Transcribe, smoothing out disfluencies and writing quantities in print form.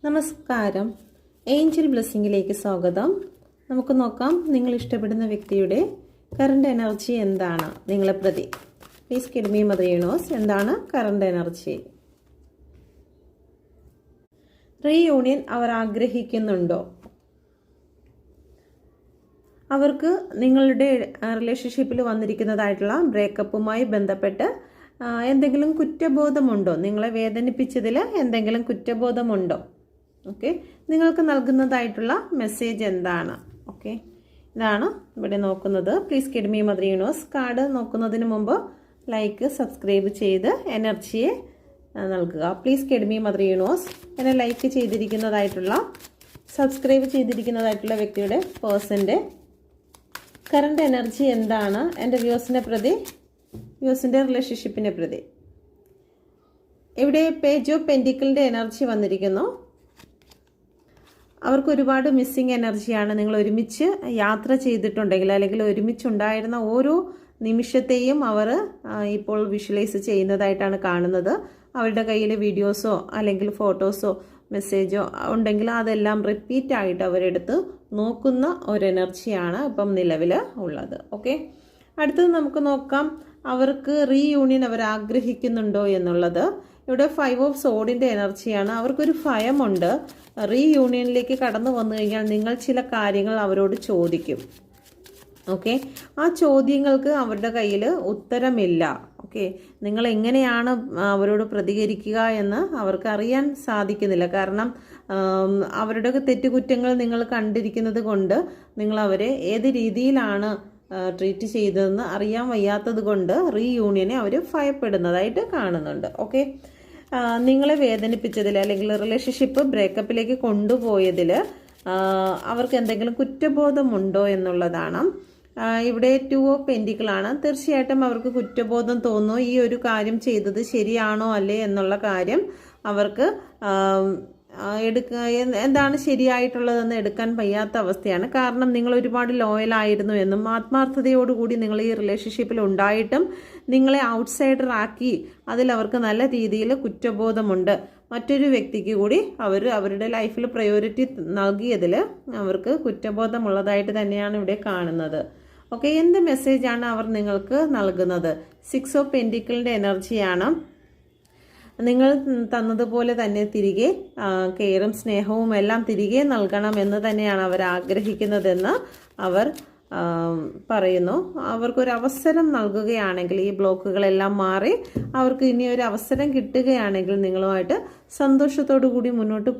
നമസ്കാരം. ഏഞ്ചൽ ബ്ലെസ്സിങ്ങിലേക്ക് സ്വാഗതം. നമുക്ക് നോക്കാം നിങ്ങൾ ഇഷ്ടപ്പെടുന്ന വ്യക്തിയുടെ കറണ്ട് എനർജി എന്താണ് നിങ്ങളെ പ്രതി. Please give me mother universe, എന്താണ് കറണ്ട് എനർജി? റീയൂണിയൻ അവർ ആഗ്രഹിക്കുന്നുണ്ടോ? അവർക്ക് നിങ്ങളുടെ റിലേഷൻഷിപ്പിൽ വന്നിരിക്കുന്നതായിട്ടുള്ള ബ്രേക്കപ്പുമായി ബന്ധപ്പെട്ട് എന്തെങ്കിലും കുറ്റബോധമുണ്ടോ? നിങ്ങളെ വേദനിപ്പിച്ചതിൽ എന്തെങ്കിലും കുറ്റബോധമുണ്ടോ? ഓക്കെ, നിങ്ങൾക്ക് നൽകുന്നതായിട്ടുള്ള മെസ്സേജ് എന്താണ്? ഓക്കെ, ഇതാണ് ഇവിടെ നോക്കുന്നത്. Please give me mother universe. Card നോക്കുന്നതിന് മുമ്പ് ലൈക്ക്, സബ്സ്ക്രൈബ് ചെയ്ത് എനർജിയെ നൽകുക. Please give me mother universe. എന്നെ ലൈക്ക് ചെയ്തിരിക്കുന്നതായിട്ടുള്ള, സബ്സ്ക്രൈബ് ചെയ്തിരിക്കുന്നതായിട്ടുള്ള വ്യക്തിയുടെ പേഴ്സൻ്റെ കറണ്ട് എനർജി എന്താണ് എൻ്റെ വ്യൂസിനെ പ്രതി, വ്യൂസിൻ്റെ റിലേഷൻഷിപ്പിനെ പ്രതി? ഇവിടെ പേജ് ഓഫ് പെൻറ്റിക്കിളിൻ്റെ എനർജി വന്നിരിക്കുന്നു. അവർക്ക് ഒരുപാട് മിസ്സിങ് എനർജിയാണ്. നിങ്ങൾ ഒരുമിച്ച് യാത്ര ചെയ്തിട്ടുണ്ടെങ്കിൽ അല്ലെങ്കിൽ ഒരുമിച്ചുണ്ടായിരുന്ന ഓരോ നിമിഷത്തെയും അവർ ഇപ്പോൾ വിഷ്വലൈസ് ചെയ്യുന്നതായിട്ടാണ് കാണുന്നത്. അവരുടെ കയ്യിൽ വീഡിയോസോ അല്ലെങ്കിൽ ഫോട്ടോസോ മെസ്സേജോ ഉണ്ടെങ്കിൽ അതെല്ലാം റിപ്പീറ്റ് ആയിട്ട് അവരെടുത്ത് നോക്കുന്ന ഒരു എനർജിയാണ് ഇപ്പം നിലവിൽ ഉള്ളത്. ഓക്കെ, അടുത്തത് നമുക്ക് നോക്കാം അവർക്ക് റീയൂണിയൻ അവർ ആഗ്രഹിക്കുന്നുണ്ടോ എന്നുള്ളത്. ഇവിടെ 5 ഓഫ് സോഡിൻ്റെ എനർജിയാണ്. അവർക്കൊരു ഭയമുണ്ട്. റീയൂണിയനിലേക്ക് കടന്നു വന്നു കഴിഞ്ഞാൽ നിങ്ങൾ ചില കാര്യങ്ങൾ അവരോട് ചോദിക്കും. ഓക്കെ, ആ ചോദ്യങ്ങൾക്ക് അവരുടെ കയ്യിൽ ഉത്തരമില്ല. ഓക്കെ, നിങ്ങൾ എങ്ങനെയാണ് അവരോട് പ്രതികരിക്കുക എന്ന് അവർക്ക് അറിയാൻ സാധിക്കുന്നില്ല. കാരണം അവരുടെ തെറ്റുകുറ്റങ്ങൾ നിങ്ങൾ കണ്ടിരിക്കുന്നത് കൊണ്ട് നിങ്ങൾ അവരെ ഏത് രീതിയിലാണ് ട്രീറ്റ് ചെയ്തതെന്ന് അറിയാൻ വയ്യാത്തത് കൊണ്ട് റീയൂണിയനെ അവർ ഭയപ്പെടുന്നതായിട്ട് കാണുന്നുണ്ട്. ഓക്കെ, നിങ്ങളെ വേദനിപ്പിച്ചതിൽ അല്ലെങ്കിൽ റിലേഷൻഷിപ്പ് ബ്രേക്കപ്പിലേക്ക് കൊണ്ടുപോയതിൽ അവർക്ക് എന്തെങ്കിലും കുറ്റബോധമുണ്ടോ എന്നുള്ളതാണ്. ഇവിടെ 2 ഓഫ് പെൻറ്റിക്കിളാണ്. തീർച്ചയായിട്ടും അവർക്ക് കുറ്റബോധം തോന്നുന്നു. ഈ ഒരു കാര്യം ചെയ്തത് ശരിയാണോ അല്ലേ എന്നുള്ള കാര്യം അവർക്ക് എന്താണ് ശരിയായിട്ടുള്ളതെന്ന് എടുക്കാൻ വയ്യാത്ത അവസ്ഥയാണ്. കാരണം നിങ്ങൾ ഒരുപാട് ലോയലായിരുന്നു എന്നും ആത്മാർത്ഥതയോടുകൂടി നിങ്ങൾ ഈ റിലേഷൻഷിപ്പിൽ ഉണ്ടായിട്ടും നിങ്ങളെ ഔട്ട്സൈഡർ ആക്കി അതിൽ അവർക്ക് നല്ല രീതിയിൽ കുറ്റബോധമുണ്ട്. മറ്റൊരു വ്യക്തിക്ക് കൂടി അവരുടെ ലൈഫിൽ പ്രയോറിറ്റി നൽകിയതിൽ അവർക്ക് കുറ്റബോധമുള്ളതായിട്ട് തന്നെയാണ് ഇവിടെ കാണുന്നത്. ഓക്കെ, എന്ത് മെസ്സേജാണ് അവർ നിങ്ങൾക്ക് നൽകുന്നത്? 6 ഓഫ് പെൻറ്റിക്കിളിൻ്റെ എനർജിയാണ്. നിങ്ങൾ തന്നതുപോലെ തന്നെ തിരികെ കെയറും സ്നേഹവും എല്ലാം തിരികെ നൽകണമെന്ന് തന്നെയാണ് അവർ ആഗ്രഹിക്കുന്നതെന്ന് അവർ പറയുന്നു. അവർക്കൊരു അവസരം നൽകുകയാണെങ്കിൽ, ഈ ബ്ലോക്കുകളെല്ലാം മാറി അവർക്ക് ഇനി ഒരു അവസരം കിട്ടുകയാണെങ്കിൽ നിങ്ങളുമായിട്ട് സന്തോഷത്തോടു കൂടി മുന്നോട്ട്